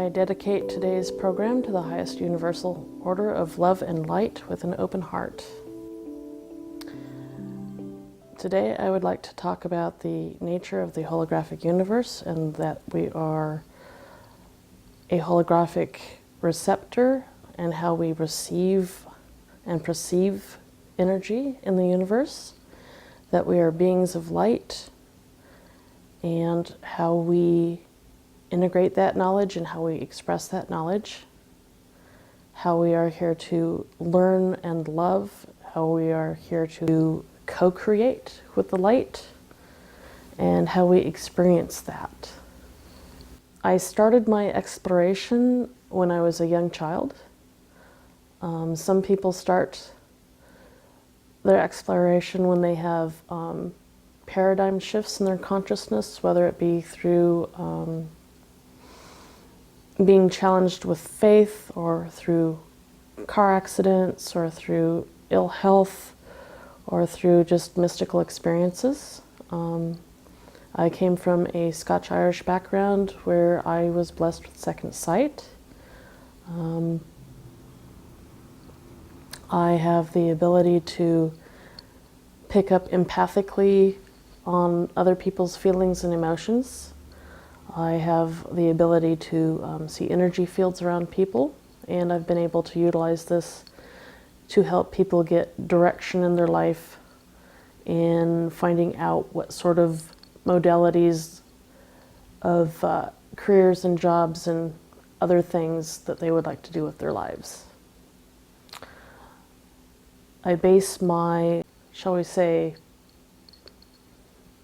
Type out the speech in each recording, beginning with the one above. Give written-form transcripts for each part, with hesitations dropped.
I dedicate today's program to the highest universal order of love and light with an open heart. Today I would like to talk about the nature of the holographic universe and that we are a holographic receptor and how we receive and perceive energy in the universe, that we are beings of light, and how we integrate that knowledge and how we express that knowledge, how we are here to learn and love, how we are here to co-create with the light, and how we experience that. I started my exploration when I was a young child. Some people start their exploration when they have paradigm shifts in their consciousness, whether it be through being challenged with faith, or through car accidents, or through ill health, or through just mystical experiences. I came from a Scotch-Irish background where I was blessed with second sight. I have the ability to pick up empathically on other people's feelings and emotions. I have the ability to see energy fields around people, and I've been able to utilize this to help people get direction in their life in finding out what sort of modalities of careers and jobs and other things that they would like to do with their lives. I base my, shall we say,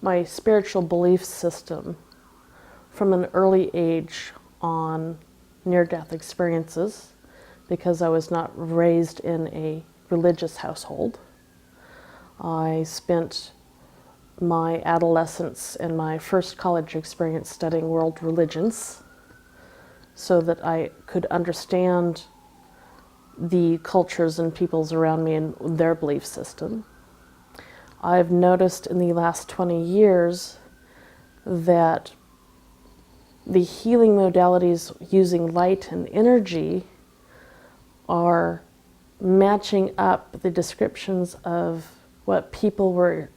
my spiritual belief system from an early age on near-death experiences, because I was not raised in a religious household. I spent my adolescence and my first college experience studying world religions so that I could understand the cultures and peoples around me and their belief system. I've noticed in the last 20 years that the healing modalities using light and energy are matching up the descriptions of what people were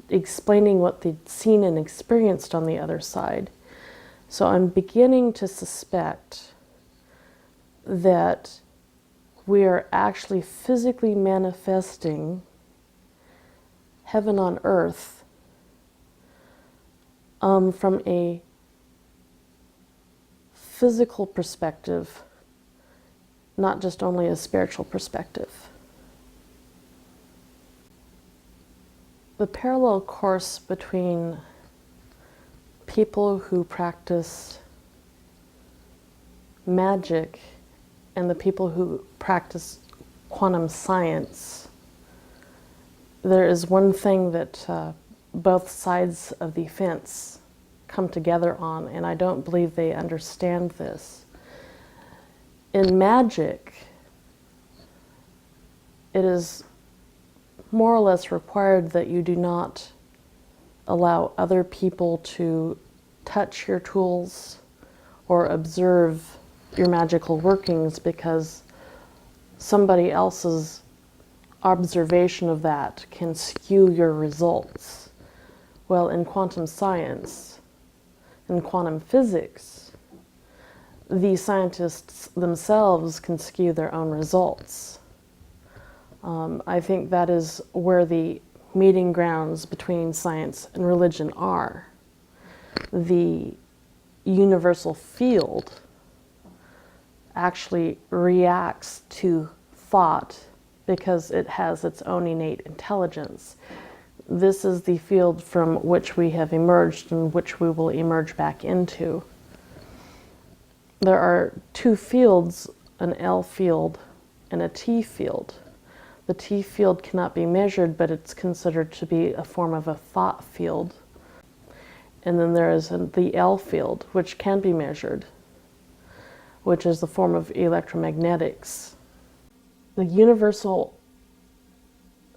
explaining, what they'd seen and experienced on the other side. So I'm beginning to suspect that we are actually physically manifesting heaven on earth from a physical perspective, not just only a spiritual perspective. The parallel course between people who practice magic and the people who practice quantum science, there is one thing that both sides of the fence come together on, and I don't believe they understand this. In magic, it is more or less required that you do not allow other people to touch your tools or observe your magical workings, because somebody else's observation of that can skew your results. Well, in quantum science, in quantum physics, the scientists themselves can skew their own results. I think that is where the meeting grounds between science and religion are. The universal field actually reacts to thought because it has its own innate intelligence. This is the field from which we have emerged and which we will emerge back into. There are two fields, an L field and a T field. The T field cannot be measured, but it's considered to be a form of a thought field. And then there is the L field, which can be measured, which is the form of electromagnetics. The universal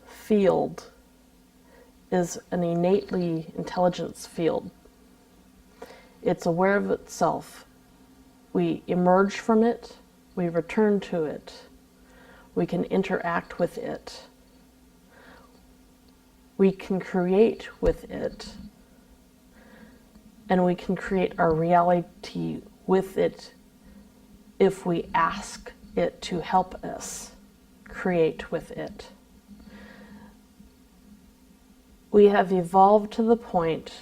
field is an innately intelligence field. It's aware of itself. We emerge from it, we return to it, we can interact with it, we can create with it, and we can create our reality with it if we ask it to help us create with it. We have evolved to the point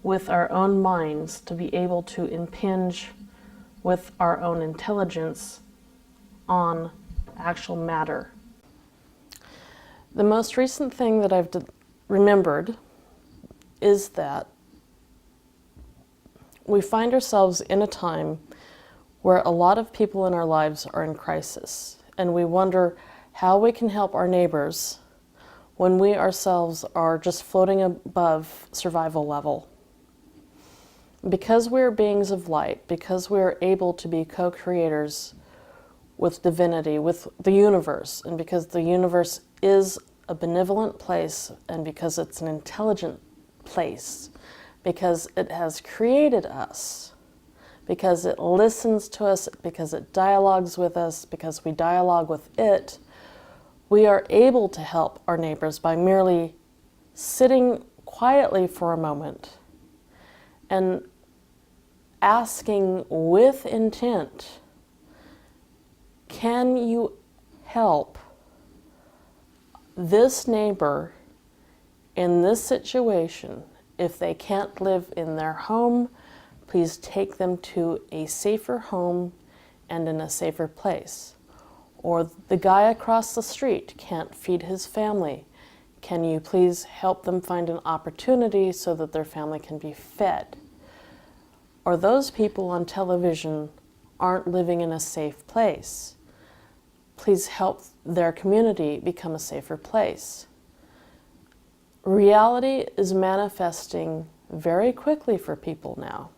with our own minds to be able to impinge with our own intelligence on actual matter. The most recent thing that I've remembered is that we find ourselves in a time where a lot of people in our lives are in crisis, and we wonder how we can help our neighbors when we ourselves are just floating above survival level. Because we're beings of light, because we're able to be co-creators with divinity, with the universe, and because the universe is a benevolent place, and because it's an intelligent place, because it has created us, because it listens to us, because it dialogues with us, because we dialogue with it, we are able to help our neighbors by merely sitting quietly for a moment and asking with intent, can you help this neighbor in this situation? If they can't live in their home, please take them to a safer home and in a safer place. Or the guy across the street can't feed his family. Can you please help them find an opportunity so that their family can be fed? Or those people on television aren't living in a safe place. Please help their community become a safer place. Reality is manifesting very quickly for people now.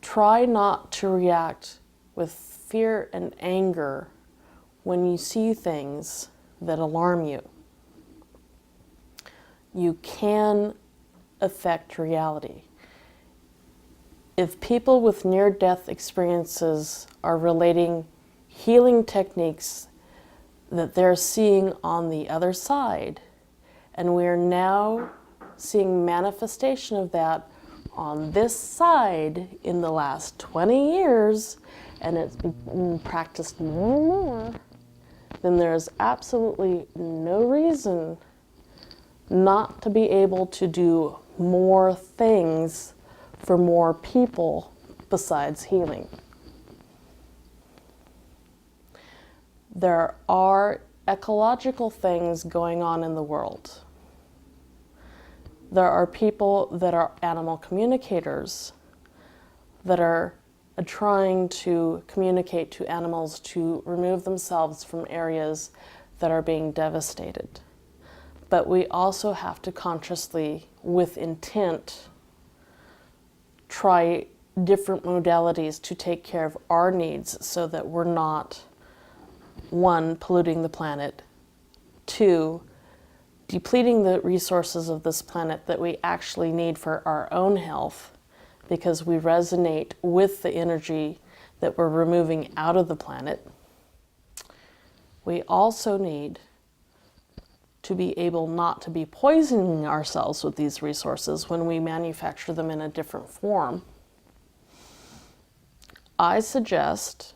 Try not to react with fear and anger when you see things that alarm you. You can affect reality. If people with near-death experiences are relating healing techniques that they're seeing on the other side, and we're now seeing manifestation of that on this side in the last 20 years, and it's been practiced more and more, then there's absolutely no reason not to be able to do more things for more people besides healing. There are ecological things going on in the world. There are people that are animal communicators that are trying to communicate to animals to remove themselves from areas that are being devastated. But we also have to consciously, with intent, try different modalities to take care of our needs so that we're not, 1, polluting the planet, 2, depleting the resources of this planet that we actually need for our own health, because we resonate with the energy that we're removing out of the planet. We also need to be able not to be poisoning ourselves with these resources when we manufacture them in a different form. I suggest,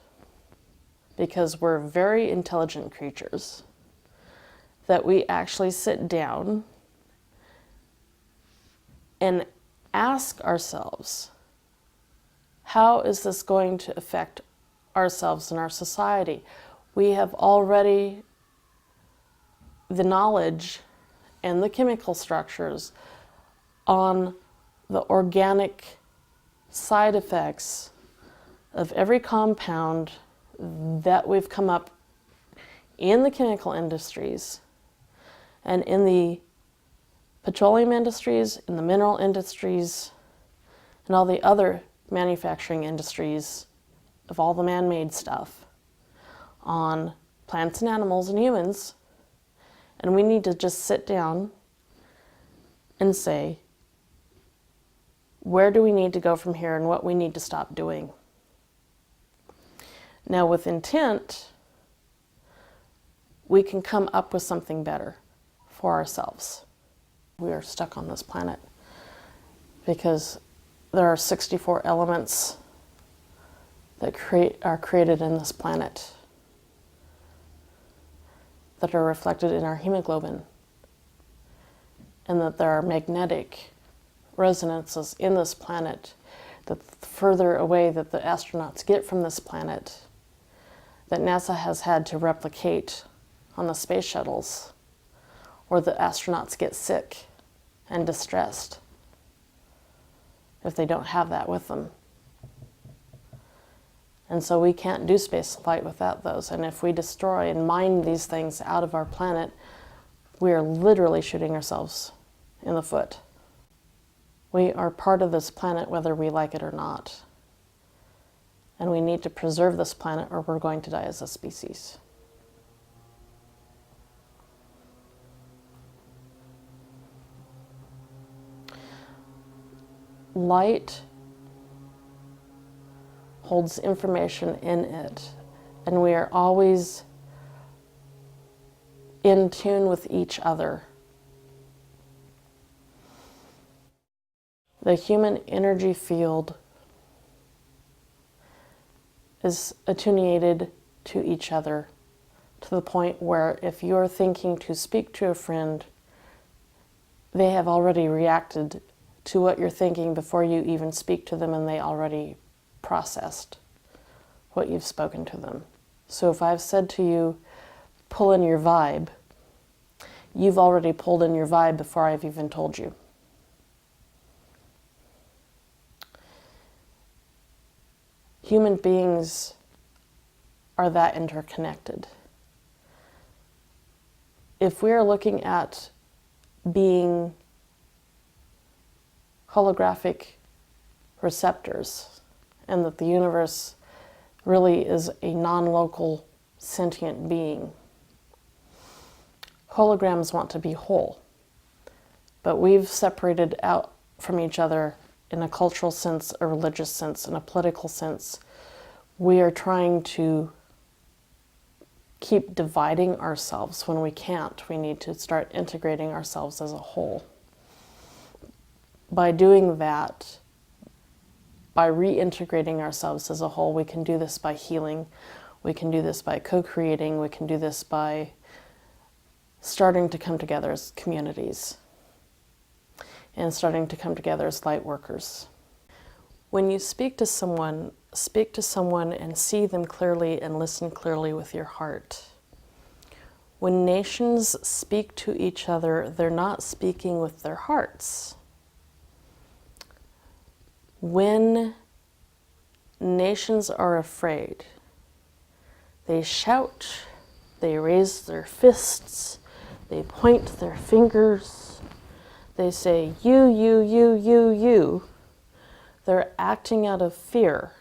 because we're very intelligent creatures, that we actually sit down and ask ourselves, how is this going to affect ourselves and our society? We have already the knowledge and the chemical structures on the organic side effects of every compound that we've come up in the chemical industries and in the petroleum industries, in the mineral industries, and all the other manufacturing industries of all the man-made stuff on plants and animals and humans. And we need to just sit down and say, where do we need to go from here and what we need to stop doing. Now with intent, we can come up with something better for ourselves. We are stuck on this planet because there are 64 elements that are created in this planet that are reflected in our hemoglobin, and that there are magnetic resonances in this planet that the further away that the astronauts get from this planet, that NASA has had to replicate on the space shuttles, or the astronauts get sick and distressed if they don't have that with them. And so we can't do space flight without those. And if we destroy and mine these things out of our planet, we are literally shooting ourselves in the foot. We are part of this planet whether we like it or not. And we need to preserve this planet or we're going to die as a species. Light holds information in it, and we are always in tune with each other. The human energy field is attenuated to each other to the point where if you're thinking to speak to a friend, they have already reacted to what you're thinking before you even speak to them, and they already processed what you've spoken to them. So if I've said to you, pull in your vibe, you've already pulled in your vibe before I've even told you. Human beings are that interconnected. If we are looking at being holographic receptors, and that the universe really is a non-local sentient being, holograms want to be whole, but we've separated out from each other in a cultural sense, a religious sense, and a political sense. We are trying to keep dividing ourselves when we can't. We need to start integrating ourselves as a whole. By doing that, by reintegrating ourselves as a whole, we can do this by healing, we can do this by co-creating, we can do this by starting to come together as communities and starting to come together as light workers. When you speak to someone and see them clearly and listen clearly with your heart. When nations speak to each other, they're not speaking with their hearts. When nations are afraid, they shout, they raise their fists, they point their fingers, they say, you. They're acting out of fear.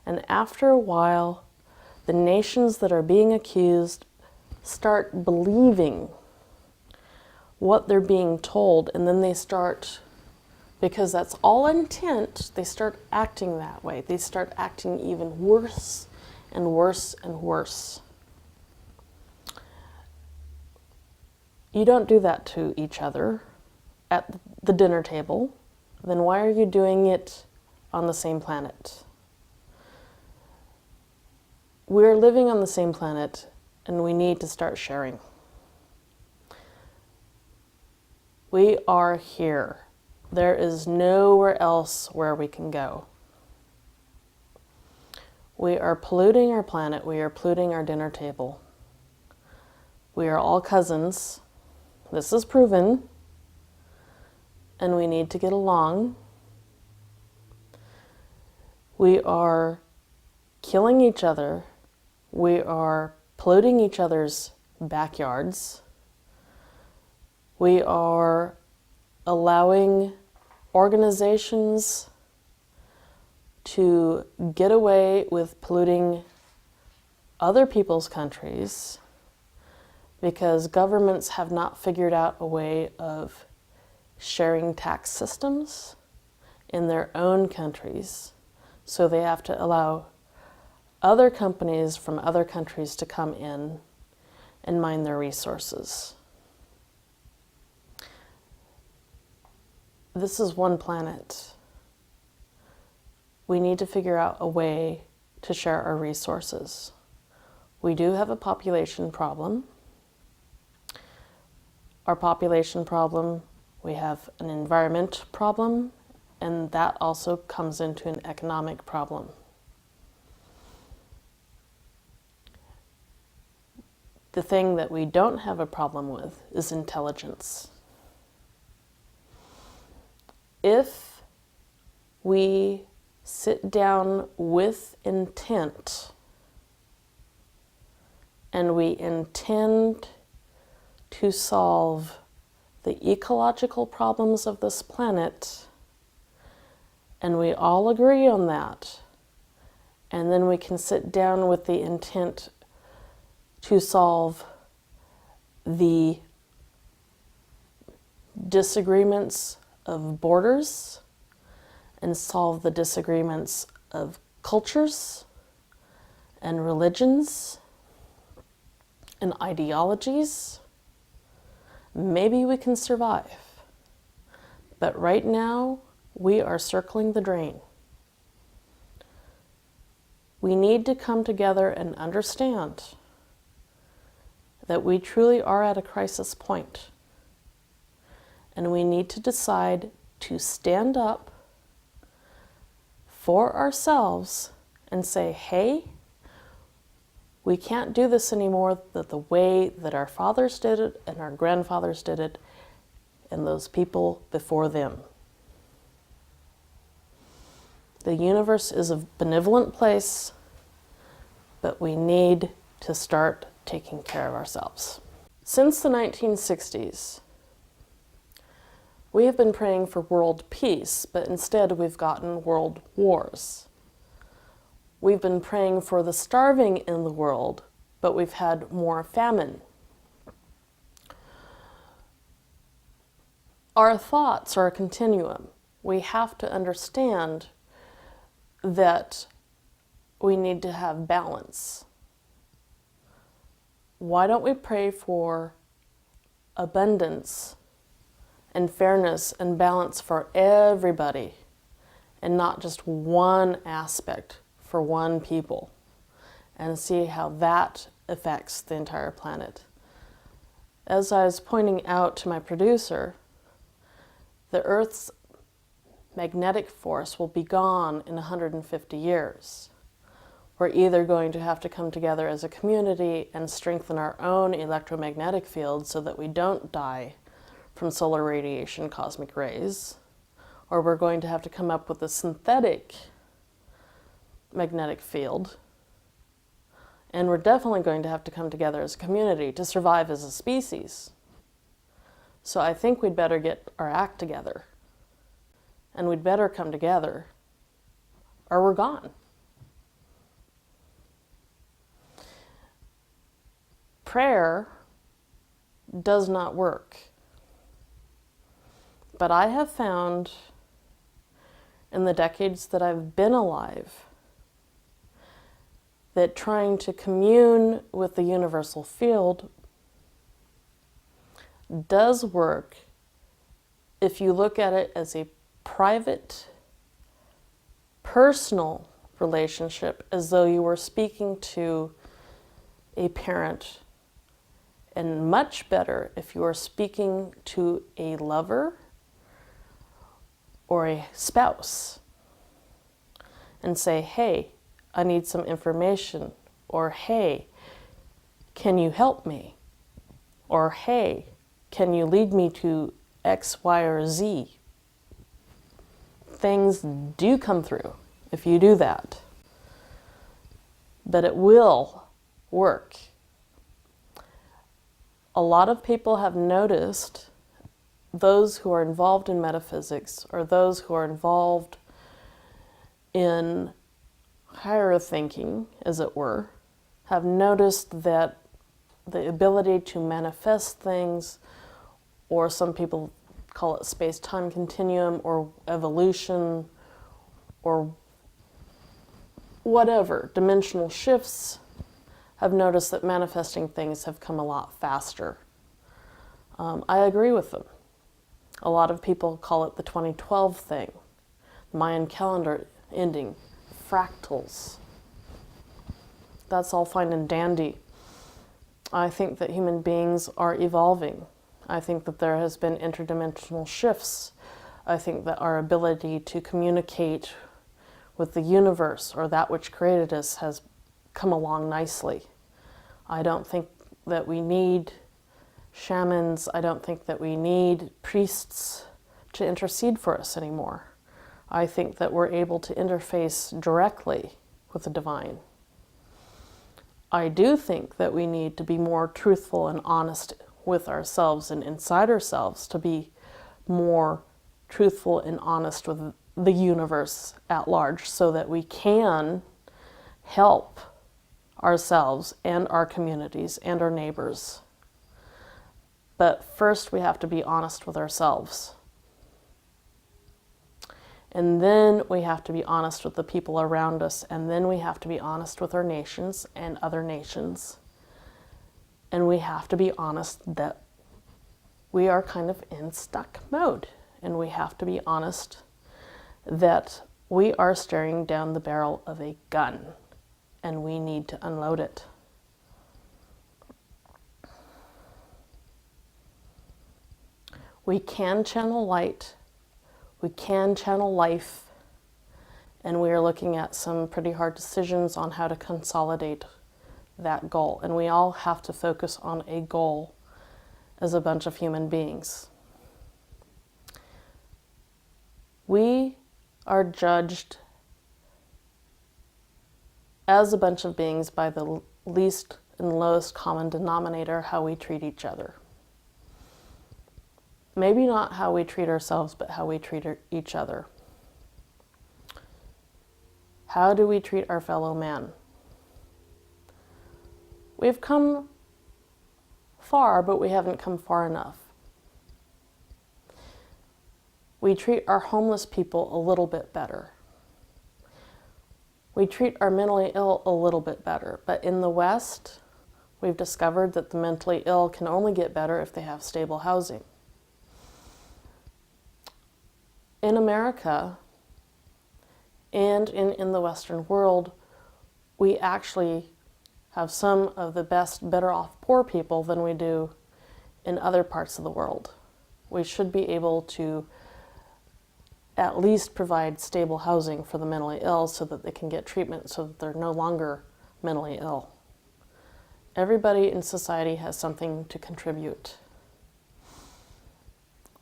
And after a while, the nations that are being accused start believing what they're being told, and then they start, because that's all intent, they start acting that way. They start acting even worse and worse and worse. You don't do that to each other at the dinner table. Then why are you doing it on the same planet? We're living on the same planet, and we need to start sharing. We are here. There is nowhere else where we can go. We are polluting our planet. We are polluting our dinner table. We are all cousins. This is proven. And we need to get along. We are killing each other. We are polluting each other's backyards. We are allowing organizations to get away with polluting other people's countries because governments have not figured out a way of sharing tax systems in their own countries. So they have to allow other companies from other countries to come in and mine their resources. This is one planet. We need to figure out a way to share our resources. We do have a population problem. Our population problem, we have an environment problem, and that also comes into an economic problem. The thing that we don't have a problem with is intelligence. If we sit down with intent and we intend to solve the ecological problems of this planet, and we all agree on that, and then we can sit down with the intent to solve the disagreements of borders and solve the disagreements of cultures and religions and ideologies, maybe we can survive. But right now, we are circling the drain. We need to come together and understand that we truly are at a crisis point. And we need to decide to stand up for ourselves and say, hey, we can't do this anymore the way that our fathers did it and our grandfathers did it and those people before them. The universe is a benevolent place, but we need to start taking care of ourselves. Since the 1960s, we have been praying for world peace, but instead we've gotten world wars. We've been praying for the starving in the world, but we've had more famine. Our thoughts are a continuum. We have to understand that we need to have balance. Why don't we pray for abundance and fairness and balance for everybody and not just one aspect for one people, and see how that affects the entire planet? As I was pointing out to my producer, the Earth's magnetic force will be gone in 150 years. We're either going to have to come together as a community and strengthen our own electromagnetic field so that we don't die from solar radiation, cosmic rays, or we're going to have to come up with a synthetic magnetic field, and we're definitely going to have to come together as a community to survive as a species. So I think we'd better get our act together, and we'd better come together, or we're gone. Prayer does not work. But I have found in the decades that I've been alive that trying to commune with the universal field does work if you look at it as a private, personal relationship, as though you were speaking to a parent, and much better if you are speaking to a lover or a spouse and say, hey, I need some information, or hey, can you help me? Or hey, can you lead me to X, Y, or Z? Things do come through if you do that. But it will work. A lot of people have noticed, those who are involved in metaphysics or those who are involved in higher thinking, as it were, have noticed that the ability to manifest things, or some people call it space-time continuum or evolution or whatever, dimensional shifts, have noticed that manifesting things have come a lot faster. I agree with them. A lot of people call it the 2012 thing, Mayan calendar ending, fractals. That's all fine and dandy. I think that human beings are evolving. I think that there has been interdimensional shifts. I think that our ability to communicate with the universe or that which created us has come along nicely. I don't think that we need shamans. I don't think that we need priests to intercede for us anymore. I think that we're able to interface directly with the divine. I do think that we need to be more truthful and honest with ourselves and inside ourselves, to be more truthful and honest with the universe at large, so that we can help ourselves and our communities and our neighbors. But first we have to be honest with ourselves. And then we have to be honest with the people around us, and then we have to be honest with our nations and other nations. And we have to be honest that we are kind of in stuck mode. And we have to be honest that we are staring down the barrel of a gun and we need to unload it. We can channel light, we can channel life, and we are looking at some pretty hard decisions on how to consolidate that goal. And we all have to focus on a goal as a bunch of human beings. We are judged as a bunch of beings by the least and lowest common denominator, how we treat each other. Maybe not how we treat ourselves, but how we treat each other. How do we treat our fellow man? We've come far, but we haven't come far enough. We treat our homeless people a little bit better. We treat our mentally ill a little bit better. But in the West, we've discovered that the mentally ill can only get better if they have stable housing. In America and in the Western world, we actually have some of the best, better off poor people than we do in other parts of the world. We should be able to at least provide stable housing for the mentally ill so that they can get treatment so that they're no longer mentally ill. Everybody in society has something to contribute.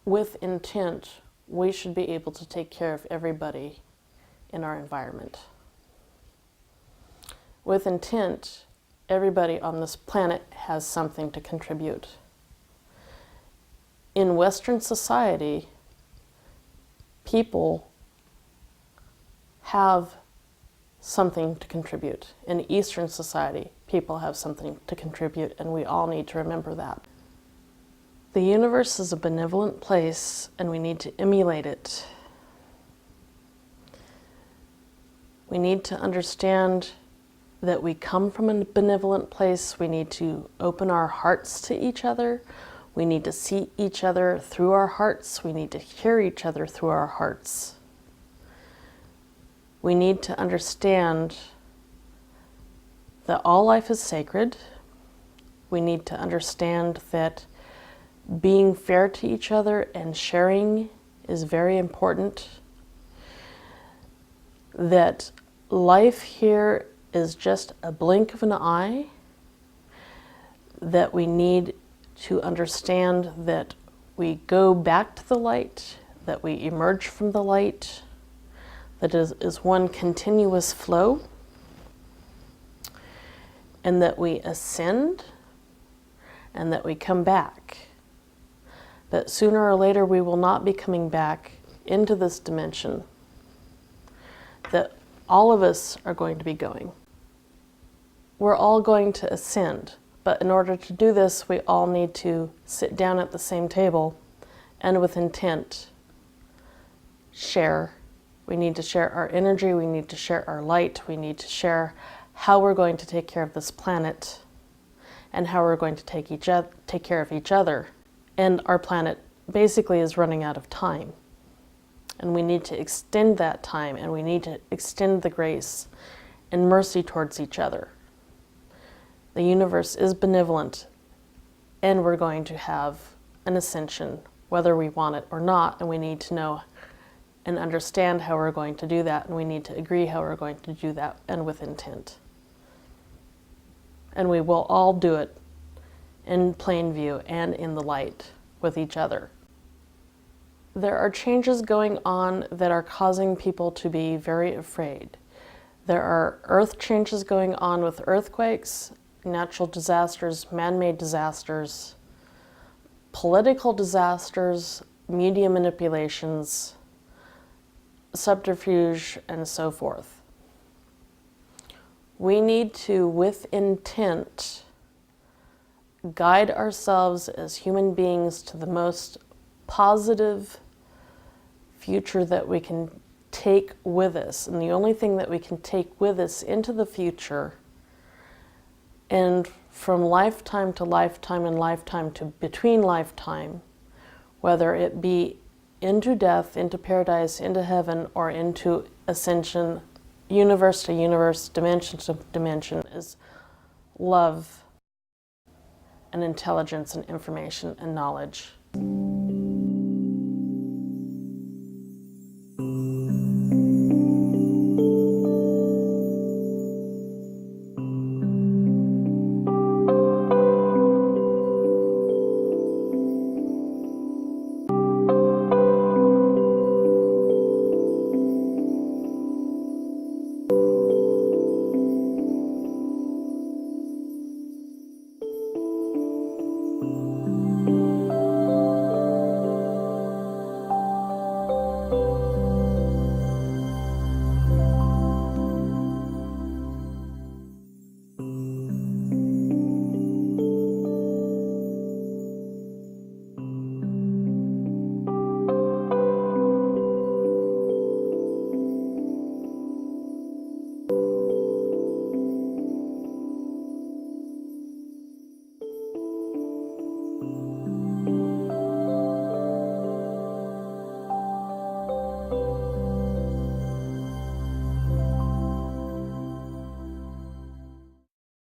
With intent, we should be able to take care of everybody in our environment. With intent, everybody on this planet has something to contribute. In Western society, people have something to contribute. In Eastern society, people have something to contribute, and we all need to remember that. The universe is a benevolent place, and we need to emulate it. We need to understand that we come from a benevolent place. We need to open our hearts to each other. We need to see each other through our hearts. We need to hear each other through our hearts. We need to understand that all life is sacred. We need to understand that being fair to each other and sharing is very important. That life here is just a blink of an eye. That we need to understand that we go back to the light, that we emerge from the light, that is one continuous flow, and that we ascend, and that we come back. That sooner or later we will not be coming back into this dimension, that all of us are going to be going. We're all going to ascend. But in order to do this, we all need to sit down at the same table and with intent, share. We need to share our energy, we need to share our light, we need to share how we're going to take care of this planet and how we're going to take care of each other. And our planet basically is running out of time. And we need to extend that time, and we need to extend the grace and mercy towards each other. The universe is benevolent, and we're going to have an ascension, whether we want it or not, and we need to know and understand how we're going to do that, and we need to agree how we're going to do that, and with intent. And we will all do it in plain view and in the light with each other. There are changes going on that are causing people to be very afraid. There are earth changes going on with earthquakes, natural disasters, man-made disasters, political disasters, media manipulations, subterfuge, and so forth. We need to, with intent, guide ourselves as human beings to the most positive future that we can take with us. And the only thing that we can take with us into the future, and from lifetime to lifetime and lifetime to between lifetime, whether it be into death, into paradise, into heaven, or into ascension, universe to universe, dimension to dimension, is love and intelligence and information and knowledge.